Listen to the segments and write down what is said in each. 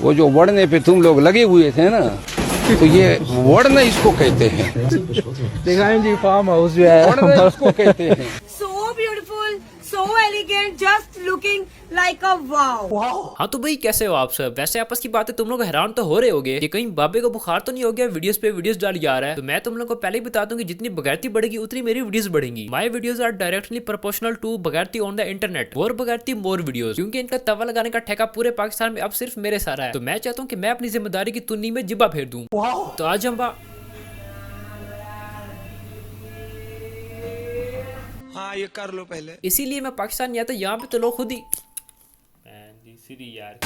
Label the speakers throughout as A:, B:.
A: वो जो वड़ने पे तुम लोग लगे हुए थे ना, तो ये वड़ना इसको कहते हैं।
B: दिखाएं जी फार्म हाउस जो है
A: वड़ना इसको कहते हैं।
C: So beautiful, so elegant, just looking like a wow.
D: हाँ तो भाई कैसे हो आप सब। वैसे आपस की बात है, तुम लोग हैरान तो हो रहे होगे कि कहीं बाबे को बुखार तो नहीं हो गया, वीडियोस पे वीडियोस डाल जा रहा है। तो मैं तुम लोग को पहले ही बता दूं कि जितनी बगैरती बढ़ेगी उतनी मेरी वीडियोस बढ़ेंगी। My videos are directly proportional to बगैरती ऑन द इंटरनेट, और बगैरती मोर वीडियोस, क्योंकि इनका तवा लगाने का ठेका पूरे पाकिस्तान में अब सिर्फ मेरे सारा है। तो मैं चाहता हूँ कि मैं अपनी जिम्मेदारी की तुन्नी में जिब्बा फेर दूं। तो आज हम
E: हाँ ये कर लो पहले।
D: इसीलिए मैं पाकिस्तान नहीं आता, यहाँ पे तो लोग खुद ही यार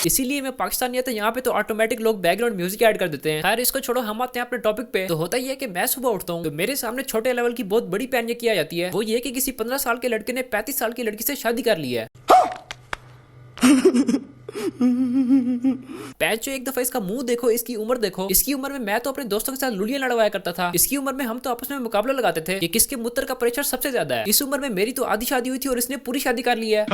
D: इसीलिए मैं पाकिस्तान नहीं आता, यहाँ पे तो ऑटोमेटिक लोग बैकग्राउंड म्यूजिक ऐड कर देते हैं। खैर इसको छोड़ो, हम आते हैं अपने टॉपिक पे। तो होता ही है कि मैं सुबह उठता हूँ तो मेरे सामने छोटे लेवल की बहुत बड़ी पैन ये किया जाती है, वो ये कि किसी 15 साल के लड़के ने 35 साल की लड़की से शादी कर ली है। पैंचो एक दफा इसका मुंह देखो, इसकी उम्र देखो। इसकी उम्र में मैं तो अपने दोस्तों के साथ लुलियां लड़वाया करता था। इसकी उम्र में हम तो आपस में मुकाबला लगाते थे कि किसके मूत्र का प्रेशर सबसे ज्यादा है। इस उम्र में मेरी तो आधी शादी हुई थी और इसने पूरी शादी कर ली है।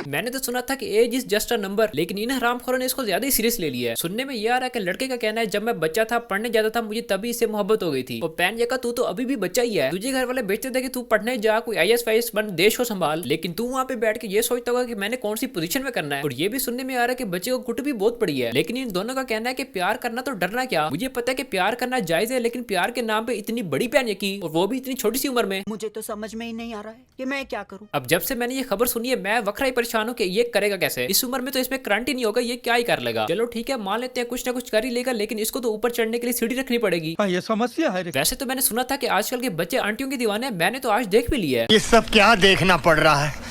D: मैंने तो सुना था कि age is just a number, लेकिन इन हरामखोरों ने इसको ज्यादा ही सीरियस ले लिया है। सुनने में ये आ रहा है कि लड़के का कहना है जब मैं बच्चा था, पढ़ने जाता था, मुझे तभी इससे मोहब्बत हो गई थी। और पैन जगह तू तो अभी भी बच्चा ही है। तुझे घर वाले बेचते थे कि तू पढ़ने जा, कोई IAS वाईएस बन, देश को संभाल, लेकिन तू वहाँ पे बैठ के ये सोचता होगा कि मैंने कौन सी पोजीशन में करना है। और ये भी सुनने में आ रहा है कि बच्चे को कुट भी बहुत पड़ी है। लेकिन इन दोनों का कहना है कि प्यार करना तो डरना क्या। मुझे पता है कि प्यार करना जायज है, लेकिन प्यार के नाम पे इतनी बड़ी पैन की, और वो भी इतनी छोटी सी उम्र में।
C: मुझे तो समझ में ही नहीं आ रहा है कि मैं क्या करूं।
D: अब जब से मैंने ये खबर सुनी है, मैं वखरा ही परेशान हूँ कि ये करेगा कैसे। इस उम्र में तो इसमें करंट ही नहीं होगा, ये क्या ही कर लेगा। चलो ठीक है, मान लेते हैं कुछ ना कुछ कर ही लेगा, लेकिन इसको तो ऊपर चढ़ने के लिए सीढ़ी रखनी पड़ेगी।
B: ये समस्या है।
D: वैसे तो मैंने सुना था कि आजकल के बच्चे आंटियों के दीवाने हैं, मैंने तो आज देख भी लिया है।
F: ये सब क्या देखना पड़ रहा है,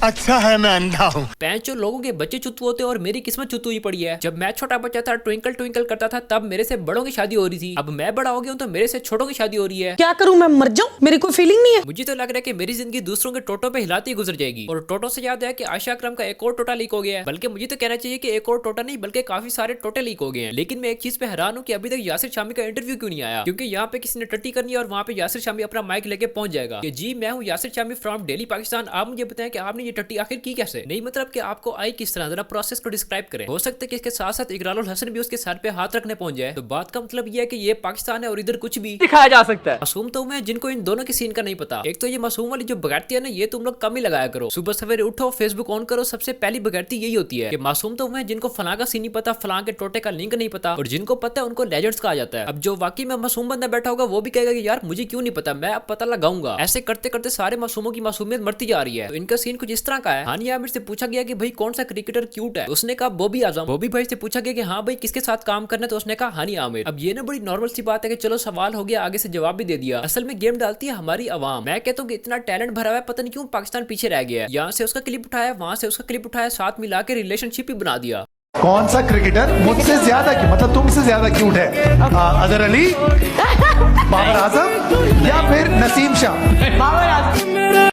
F: अच्छा है मैं अंधा हूँ।
D: पैंचो लोगों के बच्चे चुत्तू होते हैं और मेरी किस्मत चुत्तू ही पड़ी है। जब मैं छोटा बच्चा था, ट्विंकल ट्विंकल करता था, तब मेरे से बड़ों की शादी हो रही थी। अब मैं बड़ा हो गया हूँ तो मेरे से छोटों की शादी हो रही है।
C: क्या करूं, मैं मर जाऊं, मेरी कोई फीलिंग नहीं है।
D: मुझे तो लग रहा है कि मेरी जिंदगी दूसरों के टोटों पे हिलाती गुजर जाएगी। और टोटो से याद है कि आशा अकरम का एक और टोटा लीक हो गया है। बल्कि मुझे तो कहना चाहिए कि एक और टोटा नहीं, बल्कि काफी सारे टोटे लीक हो गए हैं। लेकिन मैं एक चीज पे हैरान हूँ कि अभी तक यासिर शामी का इंटरव्यू क्यों नहीं आया। क्योंकि यहाँ पे किसी ने टट्टी करनी है और वहाँ पे यासिर शामी अपना माइक लेके पहुंच जाएगा कि जी मैं हूँ यासिर शामी फ्रॉम दिल्ली पाकिस्तान, आप मुझे बताएं कि आपने ये टट्टी आखिर की कैसे। नहीं मतलब कि आपको आई किस तरह, जरा प्रोसेस को डिस्क्राइब करें। हो सकता है कि इसके साथ साथ इकरारुल हसन भी उसके सर पे हाथ रखने पहुंच जाए। तो बात का मतलब ये है कि ये पाकिस्तान है और इधर कुछ भी
B: दिखाया जा सकता है।
D: मासूम तो मैं जिनको इन दोनों के सीन का नहीं पता। एक तो ये मासूम वाली जो बगैरती है ना, ये तुम लोग कम ही लगाया करो। सुबह सवेरे उठो, फेसबुक ऑन करो, सबसे पहली बगैरती यही होती है कि मासूम तो मैं जिनको फलां का सीन नहीं पता, फलां के टोटे का लिंक नहीं पता, और जिनको पता है उनको लेजेंड्स कहा जाता है। अब जो वाकई में मासूम बंदा बैठा होगा वो भी कहेगा कि यार मुझे क्यों नहीं पता, मैं अब पता लगाऊंगा। ऐसे करते करते सारे मासूमों की मासूमियत मरती जा रही है। तो इनका सीन कुछ इस तरह का है। हानिया आमिर से पूछा गया कि भाई कौन सा क्रिकेटर क्यूट है, उसने कहा बॉबी आजम। बॉबी भाई से पूछा गया कि हाँ भाई किसके साथ काम करना है, तो उसने कहा हानिया आमिर। अब ये ना बड़ी नॉर्मल सी बात है कि चलो सवाल हो गया, आगे से जवाब भी दे दिया। असल में गेम डालती है हमारी आवाम। मैं कहता हूँ कि इतना टैलेंट भरा हुआ है, पता नहीं क्यों पाकिस्तान पीछे रह गया है। यहाँ से उसका क्लिप उठाया, वहां से उसका क्लिप उठाया, साथ मिला के रिलेशनशिप ही बना दिया।
G: कौन सा क्रिकेटर मुझसे ज्यादा क्यों, मतलब तुमसे ज्यादा क्यूट है? अजहर अली, बाबर आजम या फिर नसीम शाह?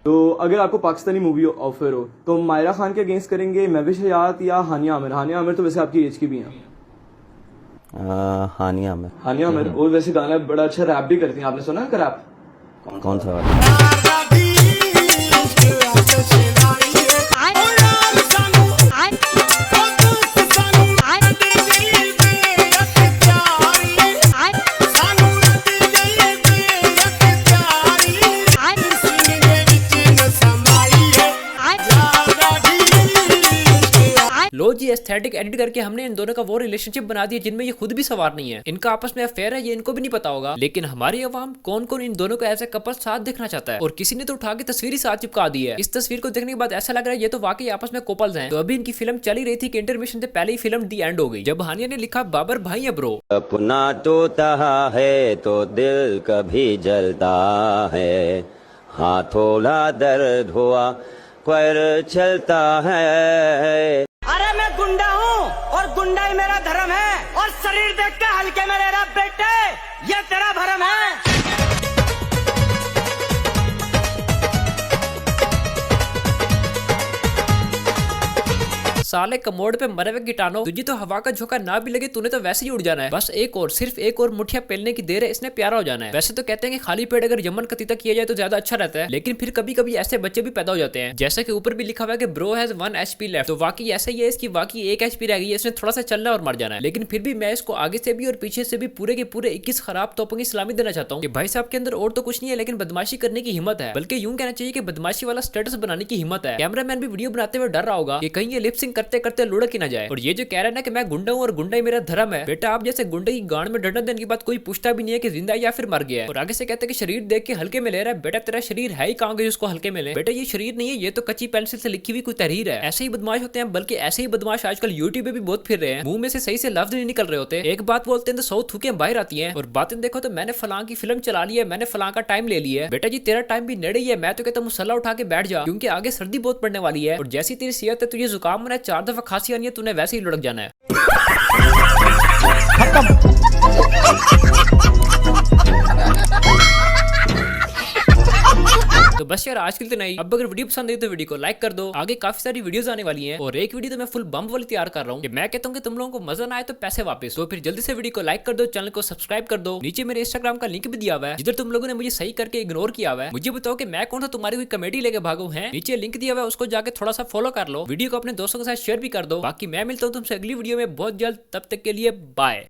H: तो अगर आपको पाकिस्तानी मूवी ऑफर हो तो मायरा खान के अगेंस्ट करेंगे, महविश हयात या हानिया आमिर? हानिया आमिर तो वैसे आपकी एज की भी हैं।
I: हानिया आमिर।
H: हानिया आमिर, और वैसे गाना बड़ा अच्छा रैप भी करती हैं, आपने सुना है रैप?
I: कौन सा वाला?
D: लो जी, एस्थेटिक एडिट करके हमने इन दोनों का वो रिलेशनशिप बना दिया जिनमें ये खुद भी सवार नहीं है। इनका आपस में अफेयर है, ये इनको भी नहीं पता होगा। लेकिन हमारी अवाम कौन कौन इन दोनों को ऐसे कपल साथ देखना चाहता है, और किसी ने तो उठा के तस्वीर ही साथ चिपका दी है। इस तस्वीर को देखने के बाद ऐसा लग रहा है ये तो वाकई आपस में कपल्स हैं। तो अभी इनकी फिल्म चली रही थी कि इंटरमिशन से पहले ही फिल्म दी एंड हो गई, जब हानिया ने लिखा बाबर भाई है ब्रो।
I: अपना टूटा है तो दिल कभी जलता है, हाँ थोड़ा दर्द हुआ पर चलता है।
C: अरे मैं गुंडा हूँ और गुंडाई मेरा धर्म है, और शरीर देख के हल्के में ले रहा बेटे, ये तेरा भरम है।
D: साले कमोड पे मरे हुए कीटाणु, तुझे तो हवा का झोंका ना भी लगे तूने तो वैसे ही उड़ जाना है। बस एक और, सिर्फ एक और मुठिया पेलने की देर है, इसने प्यारा हो जाना है। वैसे तो कहते हैं कि खाली पेट अगर यमन कतीता किया जाए तो ज्यादा अच्छा रहता है, लेकिन फिर कभी कभी ऐसे बच्चे भी पैदा हो जाते हैं। जैसे कि ऊपर भी लिखा हुआ है कि ब्रो हैज 1 HP लेफ्ट, तो वाकई ऐसा ही है, इसकी वाकई 1 HP रह गई है, इसने थोड़ा सा चलना और मर जाना है। लेकिन फिर भी मैं इसको आगे से भी और पीछे से भी पूरे के पूरे 21 खराब तोपों की सलामी देना चाहता हूँ कि भाई साहब के अंदर और तो कुछ नहीं है लेकिन बदमाशी करने की हिम्मत है, बल्कि यूं कहना चाहिए कि बदमाशी वाला स्टेटस बनाने की हिम्मत है। कैमरामैन भी वीडियो बनाते हुए डर रहा होगा कि कहीं ये लिपसिंग करते करते लुढ़क ही ना जाए। और ये जो कह रहा है ना कि मैं गुंडा हूं और गुंडा ही मेरा धर्म है, बेटा आप जैसे गुंडे की गांड में डंडा देने के बाद कोई पूछता भी नहीं है कि जिंदा या फिर मर गया है। और आगे से कहते हैं कि शरीर देख के हल्के में ले रहा है, बेटा तेरा शरीर है ही कहां गई उसको हल्के में ले, बेटा ये शरीर नहीं है, ये तो कच्ची पेंसिल से लिखी हुई कोई तहरीर है। ऐसे ही बदमाश होते हैं, बल्कि ऐसे ही बदमाश आजकल यूट्यूब पे भी बहुत फिर रहे हैं, मुंह में से सही से लफ्ज नहीं निकल रहे होते, एक बात बोलते हैं तो 100 थूकें बाहर आती हैं। और बातें देखो तो मैंने फलां की फिल्म चला ली है, मैंने फलां का टाइम ले लिया है, बेटा जी तेरा टाइम भी नेड़े ही है, मैं तो कहता हूं मुसल्ला उठा के बैठ जा, क्योंकि आगे सर्दी बहुत पड़ने वाली है। और जैसी तेरी सेहत है, तुझे जुकाम होना है, 4 दफा खांसी आनी है, तूने वैसे ही लुढ़क जाना है। तो बस यार आज के लिए तो नहीं, अब अगर वीडियो पसंद आई तो वीडियो को लाइक कर दो, आगे काफी सारी वीडियोस आने वाली हैं और एक वीडियो तो मैं फुल बम वाली तैयार कर रहा हूँ कि मैं कहता हूँ कि तुम लोगों को मजा ना आए तो पैसे वापस। तो फिर जल्दी से वीडियो को लाइक कर दो, चैनल को सब्सक्राइब कर दो, नीचे मेरे इंस्टाग्राम का लिंक भी दिया हुआ है जिधर तुम लोगों ने मुझे सही करके इग्नोर किया हुआ है। मुझे बताओ कि मैं कौन सा तुम्हारी कोई कमेडी लेके भागू है, नीचे लिंक दिया हुआ है, उसको जाके थोड़ा सा फॉलो कर लो, वीडियो को अपने दोस्तों के साथ शेयर भी कर दो। बाकी मैं मिलता हूँ तुमसे अगली वीडियो में बहुत जल्द, तब तक के लिए बाय।